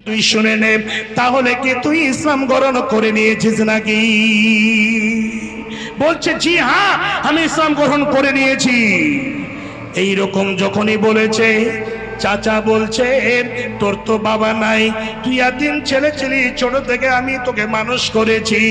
তুই শুনে নে, তাহলে কি তুই ইসলাম গ্রহণ করে নিয়েছিস নাকি? বলছে জি হ্যাঁ, আমি ইসলাম গ্রহণ করে নিয়েছি। এইরকম যখনই বলেছে, চাচা বলছে তোর তো বাবা নাই, তুই এতিম ছেলে ছিলি, ছোট থেকে আমি তোকে মানুষ করেছি।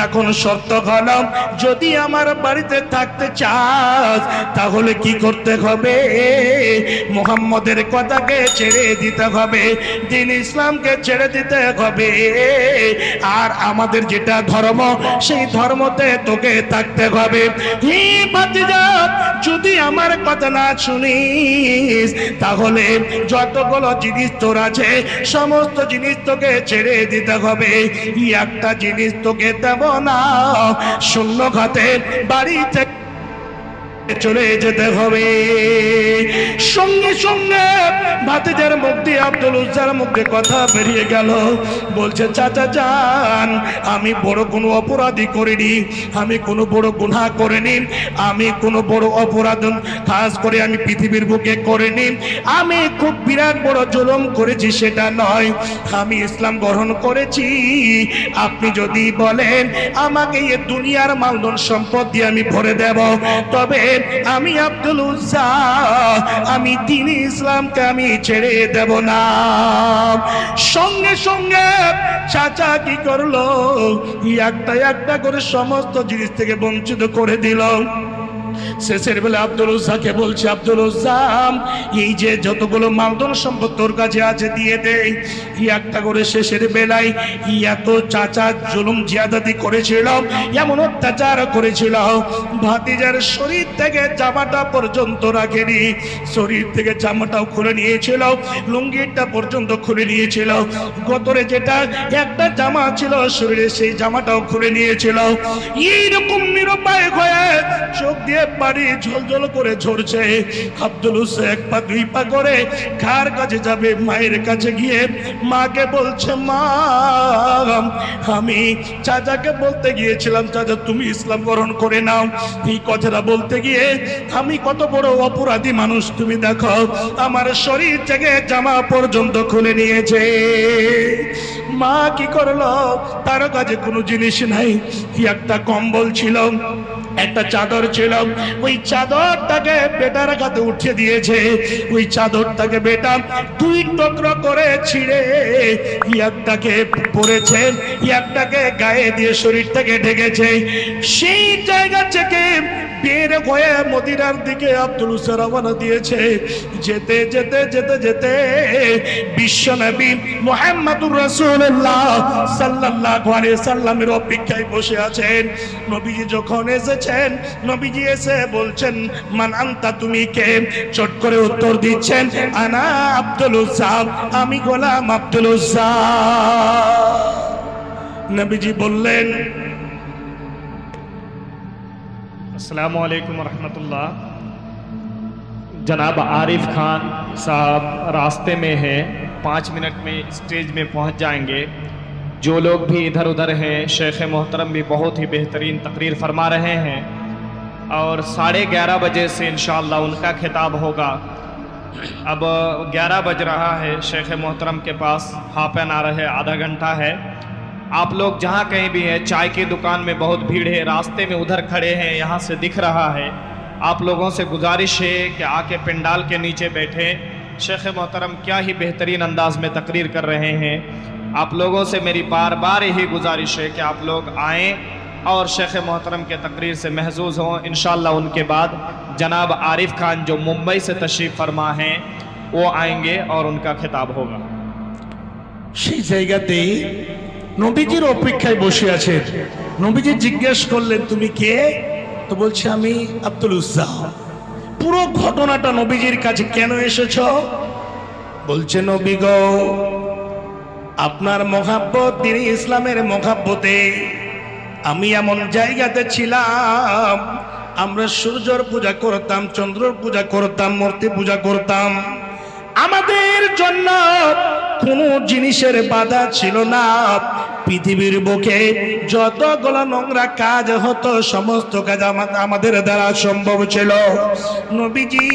এখন শর্ত হলো, যদি আমার বাড়িতে থাকতে চাস তাহলে কি করতে হবে? মুহাম্মদের কথাকে ছেড়ে দিতে হবে, দ্বীন ইসলামকে ছেড়ে দিতে হবে, আর আমাদের যেটা ধর্ম সেই ধর্মতে তোকে থাকতে হবে। হি ভাতিজা, যদি আমার কথা না শুনিস তাহলে যতগুলো জিনিস তোর আছে সমস্ত জিনিস তোকে ছেড়ে দিতে হবে, একটা জিনিস তোকে দেব না, শূন্য হাতে বাড়ি থেকে চলে যেতে হবে। সঙ্গে সঙ্গে ভাতিজার মুখ দিয়ে আব্দুল উজ্জার মুখে কথা বেরিয়ে গেল। বলছে চাচা যান, আমি বড় কোনো অপরাধী করিনি, আমি কোনো বড় গুনাহ করিনি, আমি কোনো বড় অপরাধ খাস করে আমি পৃথিবীর বুকে করিনি, আমি খুব বিরাট বড় জুলুম করেছি সেটা নয়, আমি ইসলাম গ্রহণ করেছি। আপনি যদি বলেন আমাকে এই দুনিয়ার মালধন সম্পদ দিয়ে আমি ভরে দেব, তবে আমি আব্দুল উজ্জা, আমি দ্বীন ইসলামকে আমি ছেড়ে দেব না। সঙ্গে সঙ্গে চাচা কি করলো, একটা একটা করে সমস্ত জিনিস থেকে বঞ্চিত করে দিল। শেষের বেলা আব্দুল উজ্জাকে বলছে, আব্দুল উজ্জা এই যে যতগুলো মালধন সম্পদ তোর কাছে আছে দিয়ে দে। একটা করে শেষের বেলায় এত চাচা জুলুম জিয়াদাতি করেছিল, এমন অত্যাচার করেছিল, ভাতিজার শরীর থেকে জামাটা পর্যন্ত রাখেনি, শরীর থেকে জামাটাও খুলে নিয়েছিল, লুঙ্গিটা পর্যন্ত খুলে নিয়েছিল, গতরে যেটা একটা জামা ছিল শরীরে সেই জামাটাও খুলে নিয়েছিল। এইরকম নিরুপায় হয়ে চোখ দিয়ে পানি ঝলঝল করে ঝরছে। আব্দুল উজ্জা এক পা দুই পা করে কার কাছে যাবে? মায়ের কাছে গিয়ে মাকে বলছে, মা আমি চাচাকে বলতে গিয়েছিলাম চাচা তুমি ইসলাম গ্রহণ করে নাও, এই কথাটা বলতে গিয়ে আমি কত বড় অপরাধী মানুষ তুমি দেখো, আমার শরীর থেকে জামা পর্যন্ত খুলে নিয়েছে। মা কি করলো, তার কাছে কোনো জিনিস নাই, একটা কম্বল ছিল, একটা চাদর ছিল, ওই চাদরটাকে বেটার কাছে উঠিয়ে দিয়েছে, ওই চাদরটাকে বেটা দুই টুকরো করে ছিঁড়ে একটাকে পরেছে, একটাকে গায়ে দিয়ে শরীরটাকে ঢেকেছে। সেই জায়গা থেকে বের হয়ে মদিনার দিকে আব্দুল উজ্জা রওনা দিয়েছে। যেতে যেতে যেতে যেতে বিশ্বনবী মুহাম্মদুর রাসূলুল্লাহ সাল্লাল্লাহু আলাইহি সাল্লামের অপেক্ষায় বসে আছেন। নবীজি যখন এসেছেন, নবীজি এসে বলছেন, মান আনতা, তুমি কে? চট করে উত্তর দিচ্ছেন, আনা আব্দুল উজ্জা, আমি গোলাম আব্দুল উজ্জা। নবীজি বললেন, अस्सलामु अलैकुम रहमतुल्लाह। जनाब आरिफ खान साहब रास्ते में हैं, 5 मिनट में स्टेज में पहुंच जाएंगे। जो लोग भी इधर उधर हैं, शेख मोहतरम भी बहुत ही बेहतरीन तकरीर फरमा रहे हैं और 11:30 बजे से इंशाअल्लाह उनका खिताब होगा। अब 11 बज रहा है, शेख मोहतरम के पास हाफ एन आवर है, आधा घंटा है। आप लोग जहाँ कहीं भी हैं, चाय की दुकान में बहुत भीड़ है, रास्ते में उधर खड़े हैं, यहाँ से दिख रहा है, आप लोगों से गुजारिश है कि आके पंडाल के नीचे बैठे। शेख मोहतरम क्या ही बेहतरीन अंदाज में तकरीर कर रहे हैं। आप लोगों से मेरी बार बार यही गुजारिश है कि आप लोग आएँ और शेख मोहतरम के तकरीर से महजूज़ हों। इंशाअल्लाह उनके बाद जनाब आरिफ खान जो मुंबई से तशरीफ़ फरमा हैं वो आएंगे और उनका खिताब होगा। সেই জায়গাতেই নবীজির অপেক্ষায় বসে আছেন। নবীজি জিজ্ঞেস করলেন, তুমি কে? তো বলছে, আমি আব্দুল উজ্জা। পুরো ঘটনাটা নবীজির কাছে কেন এসেছ? বলছে, নবী গো, আপনার মহাব্বত, দ্বীন ইসলামের মহাব্বতে আমি এমন জায়গাতে ছিলাম, আমরা সূর্যর পূজা করতাম, চন্দ্রর পূজা করতাম, মূর্তি পূজা করতাম, আমাদের জন্য কোনো জিনিসের বাধা ছিল না। পৃথিবীর বুকে যতগুলো নোংরা কাজ হতো সমস্ত কাজ আমাদের দ্বারা সম্ভব ছিল। নবীজি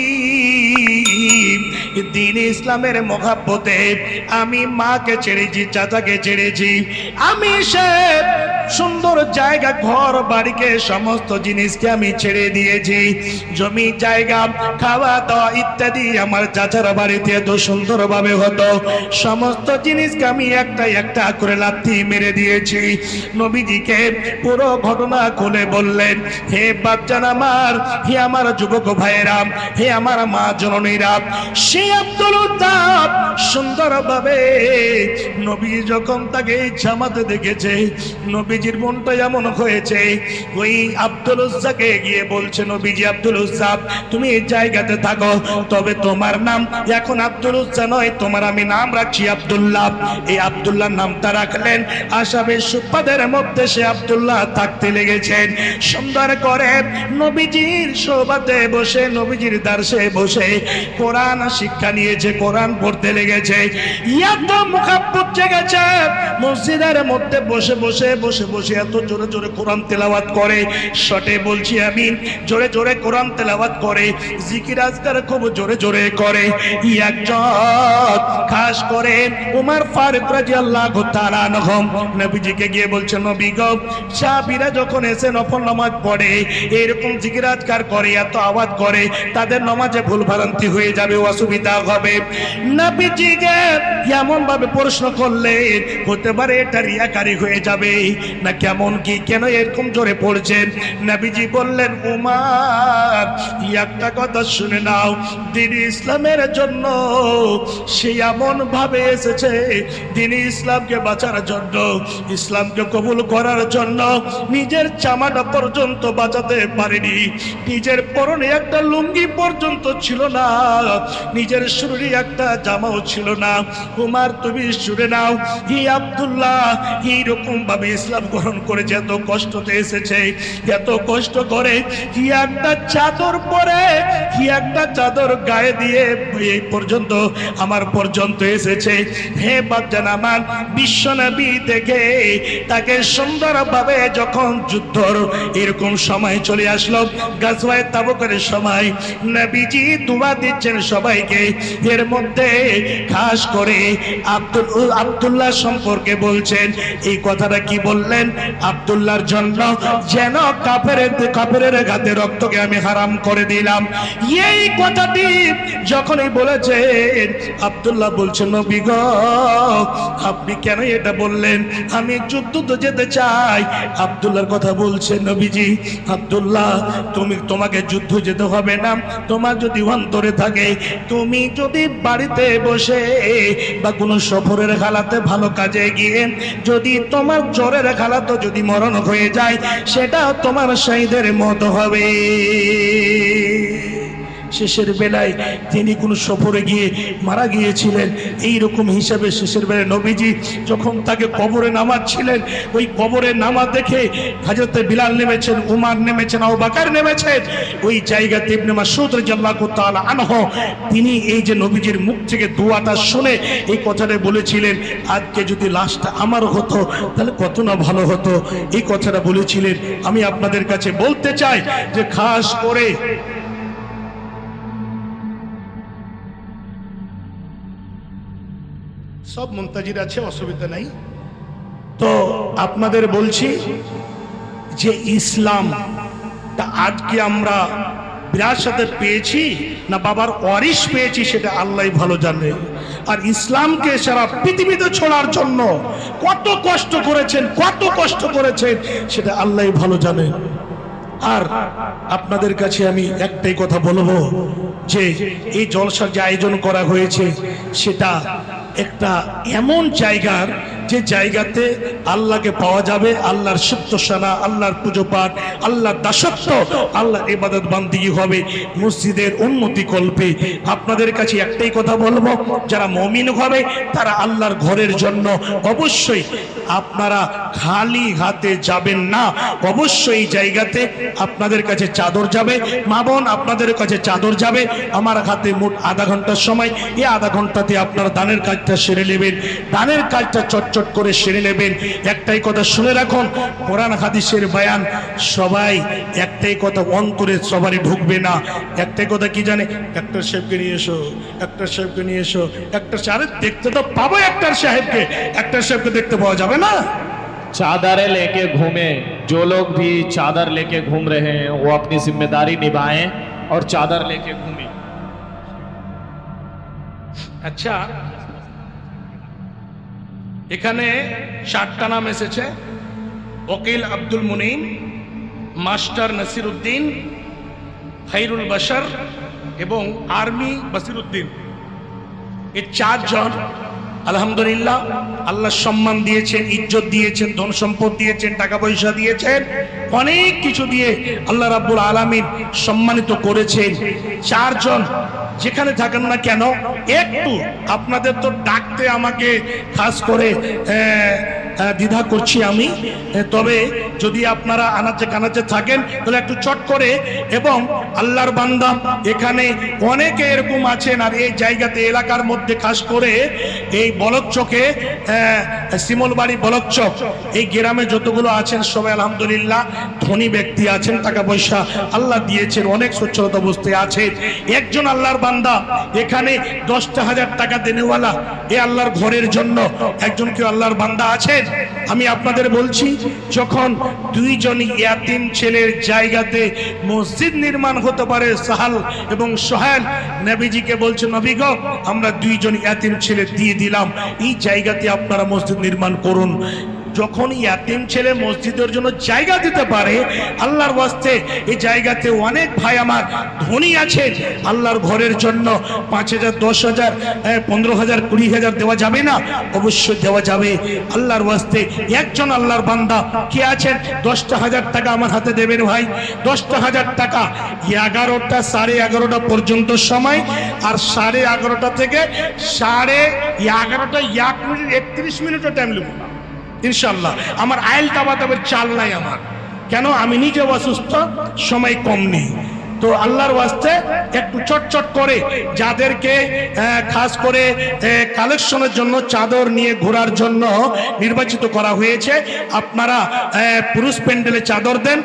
দ্বীন ইসলামের মহব্বতে আমি মাকে ছেড়েছি, চাচাকে ছেড়েছি, আমি সে সুন্দর জায়গা, ঘর বাড়িকে, সমস্ত জিনিসকে আমি ছেড়ে দিয়েছি। জমি জায়গা, খাওয়া দাওয়া ইত্যাদি আমার চাচার বাড়িতে এত সুন্দরভাবে হতো, সমস্ত জিনিসকে আমি একটা একটা করে লাথি মেরে দিয়েছি। নবীজিকে পুরো ঘটনা খুলে বললেন, হে বাচ্চান আমার, হে আমার যুবক ভাইয়েরা, হে আমার মা জননীরা, সে আব্দুল উদ্দাব সুন্দরভাবে নবী যখন তাকে জামাতে দেখেছে, নবীজির মনটা এমন হয়েছে, ওই আব্দুল উজ্জাকে গিয়ে বলছে, নবীজি আব্দুল উজ্জা তুমি এই জায়গাতে থাকো, তবে তোমার নাম এখন আব্দুল উজ্জা নয়, তোমার আমি নাম রাখছি আব্দুল্লাহ। এই আব্দুল্লাহ নামটা রাখলেন, আসামের সুপাদের মধ্যে সে আব্দুল্লাহ থাকতে লেগেছেন। সুন্দর করে নবীজির সোবাতে বসে, নবীজির দার্সে বসে কোরআন শিক্ষা নিয়েছে, কোরআন পড়তে লেগেছে। এত মুখাব্বত জেগেছে, মসজিদের মধ্যে বসে বসে বসে বসে এত জোরে জোরে কোরআন তেলাওয়াত করে, শটে বলছি আমি, জোরে জোরে কোরআন তেলাওয়াত করে, জিকির আজকার খুব জোরে জোরে করে। একজন খাস করে উমর ফারুক রাদিয়াল্লাহু তাআলা আনহু নবীজিকে গিয়ে বলছে, নবী গো, সাহাবীরা যখন এসে নফল নামাজ পড়ে, এরকম জিকির আজকার করে, এত আওয়াজ করে, তাদের নামাজে ভুল ভ্রান্তি হয়ে যাবে, অসুবিধা হবে। নবীজিকে এমন ভাবে প্রশ্ন করলে হতে পারে এটা রিয়াকারী হয়ে যাবে না, কেমন কি, কেন এরকম জোরে পড়ছেন? নবীজি বললেন, উমর একটা কথা শুনে নাও, দ্বীন ইসলামের জন্য সে এমন ভাবে এসেছে, দ্বীন ইসলামকে বাঁচার জন্য, ইসলামকে কবুল করার জন্য নিজের জামাটা পর্যন্ত বাঁচাতে পারেনি, নিজের পরনে একটা লুঙ্গি পর্যন্ত ছিল না, নিজের শরীরে একটা জামাও ছিল না। উমর তুমি শুনে নাও, হি আব্দুল্লাহ এইরকম ভাবে ইসলাম গ্রহণ করেছে, এত কষ্টতে এসেছে, এত কষ্ট করে কি একটা চাদর পরে, কি একটা চাদর গায়ে দিয়ে এই পর্যন্ত আমার পর্যন্ত এসেছে। হে বাচ্চান আমার, বিশ্বনবী দেখে তাকে সুন্দরভাবে যখন যুদ্ধর এরকম সময় চলে আসলো, গাজওয়ায়ে তাবুকের সময়, নবীজি দুয়া দিচ্ছেন সবাইকে, এর মধ্যে খাস করে আব্দুল্লাহ সম্পর্কে বলছেন। এই কথাটা কি বললেন? আব্দুল্লাহর জন্য যেন কাফেরের গাতে রক্তকে আমি হারাম করে দিলাম। এই কথাটি যখনই বলেছেন, আব্দুল্লাহ বলছেন, নবী গো, আপনি কেন এটা বললেন? আমি যুদ্ধ তো যেতে চাই। আব্দুল্লাহর কথা বলছেন নবীজি, আব্দুল্লাহ তোমাকে যুদ্ধ যেতে হবে না, তোমার যদি অন্তরে থাকে, তুমি যদি বাড়িতে বসে বা কোনো সফরের খালাতে ভালো কাজে গিয়ে যদি তোমার জ্বরের খালাতো যদি মরণ হয়ে যায়, সেটা তোমার শহীদের মতো হবে। শেষের বেলায় তিনি কোন সফরে গিয়ে মারা গিয়েছিলেন, এইরকম হিসাবে শেষের বেলায় নবীজি যখন তাকে কবরে নামাচ্ছিলেন, ওই কবরে নামা দেখে হযরত বিলাল নেমেছেন, উমর নেমেছেন, আবু বকর নেমেছেন। ওই জায়গাতে ইবনে মাসউদ রাদিয়াল্লাহু তাআলা আনহু তিনি এই যে নবীজির মুখ থেকে দোয়াটা শুনে এই কথাটা বলেছিলেন, আজকে যদি লাশটা আমার হতো তাহলে কত না ভালো হতো, এই কথাটা বলেছিলেন। আমি আপনাদের কাছে বলতে চাই যে খাস করে সব মুনতাজির আছে, অসুবিধা নাই। তো আপনাদের বলছি যে ইসলামটা আজকে আমরা বিরাসতে পেয়েছি না বাবার ওয়ারিশ পেয়েছি, সেটা আল্লাহই ভালো জানে। আর ইসলামকে সারা পৃথিবীতে ছড়ার জন্য কত কষ্ট করেছেন সেটা আল্লাহই ভালো জানে। আর আপনাদের কাছে আমি একটাই কথা বলবো যে এই জলসার যে আয়োজন করা হয়েছে, সেটা একটা এমন জায়গার যে জায়গাতে আল্লাহকে পাওয়া যাবে, আল্লাহর সুপ্তসানা, আল্লাহর পুজো পাঠ, আল্লাহর দাসত্ব, আল্লাহর ইবাদত বান্দিগি হবে, মসজিদের উন্নতি কল্পে। আপনাদের কাছে একটাই কথা বলবো, যারা মুমিন হবে তারা আল্লাহর ঘরের জন্য অবশ্যই আপনারা খালি হাতে যাবেন না, অবশ্যই জায়গাতে আপনাদের কাছে চাদর যাবে, মা বোন আপনাদের কাছে চাদর যাবে। আমার হাতে মোট আধা ঘন্টার সময়, এই আধা ঘন্টাতে আপনারা দানের কাজটা সেরে নেবেন। দানের কাজটা চটচট চটচট করে সেরে নেবেন। একটাই কথা শুনে রাখুন, কোরআন হাদিসের বয়ান সবাই একটাই কথা অন্তরে সবারই ঢুকবে না। একটাই কথা কি জানে, ডাক্তার সাহেবকে নিয়ে এসো, ডাক্তার সাহেবকে নিয়ে এসো, ডাক্তার সাহেব দেখতে তো পাবো, ডাক্তার সাহেবকে দেখতে পাওয়া যাবে না। चादरें लेके घूमे, जो लोग भी चादर लेके घूम रहे हैं वो अपनी जिम्मेदारी निभाएं और चादर लेके घूमें। আচ্ছা, এখানে 4টা নাম এসেছে। ওকিল আব্দুল মুনিম, মাস্টার নাসির উদ্দিন, খাইরুল বাশার এবং আর্মি বাসির উদ্দিন। এই 4 জন আলহামদুলিল্লাহ আল্লাহ সম্মান দিয়েছেন, ইজ্জত দিয়েছেন, ধন সম্পদ দিয়েছেন, টাকা পয়সা দিয়েছেন, অনেক কিছু দিয়ে আল্লাহ রাব্বুল আলামিন সম্মানিত করেছেন। 4 জন যেখানে থাকেন না কেন, একটু আপনাদের তো ডাকতে আমাকে খাস করে দ্বিধা করছি আমি, তবে যদি আপনারা আনাচে কানাচে থাকেন তাহলে একটু চট করে, এবং আল্লাহর বান্দা এখানে অনেকে এরকম আছেন, আর এই জায়গাতে এলাকার মধ্যে খাস করে এই বলকচকে, শিমলবাড়ি বলকচক, এই গ্রামে যতগুলো আছেন সবাই আলহামদুলিল্লাহ ধনী ব্যক্তি আছেন, টাকা পয়সা আল্লাহ দিয়েছেন, অনেক সচ্ছলতা অবস্থায় আছে। একজন আল্লাহর বান্দা এখানে 10,000 টাকা দেনেওয়ালা, এ আল্লাহর ঘরের জন্য একজন কেউ আল্লাহর বান্দা আছেন? আমি আপনাদের বলছি, যখন 2 জন ইয়াতিম ছেলের জায়গাতে মসজিদ নির্মাণ হতে পারে, সাহাল এবং সোহেল নবীজিকে বলছে, নবী গো আমরা 2 জন ইয়াতিম ছেলে দিয়ে দিলাম, এই জায়গাতে আপনারা মসজিদ নির্মাণ করুন। যখন ইয়াতিম ছেলে মসজিদের জন্য জায়গা দিতে পারে, আল্লাহর ওয়াস্তে এই জায়গাতে অনেক ভাই আমার ধনী আছে, আল্লাহর ঘরের জন্য 5,000, 10,000, 15,000, 20,000 দেওয়া যাবে না? অবশ্যই দেওয়া যাবে। আল্লাহর ওয়াস্তে একজন আল্লাহর বান্দা কে আছেন, 10,000 টাকা আমার হাতে দেবেন ভাই। 10,000 টাকা 11টা 11:30 পর্যন্ত সময়, আর 11:30 থেকে 11:30 1 মিনিট 31 মিনিটও টাইম নেব না ইনশাল্লাহ। আমার আইল তাবাতাবের চাল নাই আমার, কেন আমি নিজে অসুস্থ, সময় কম নেই। তো আল্লাহর ওয়াস্তে একটু চটচট করে যাদেরকে খাস করে কালেকশনের জন্য চাদর নিয়ে ঘোরার জন্য নির্বাচিত করা হয়েছে, আপনারা পুরুষ প্যান্ডেলে চাদর দেন।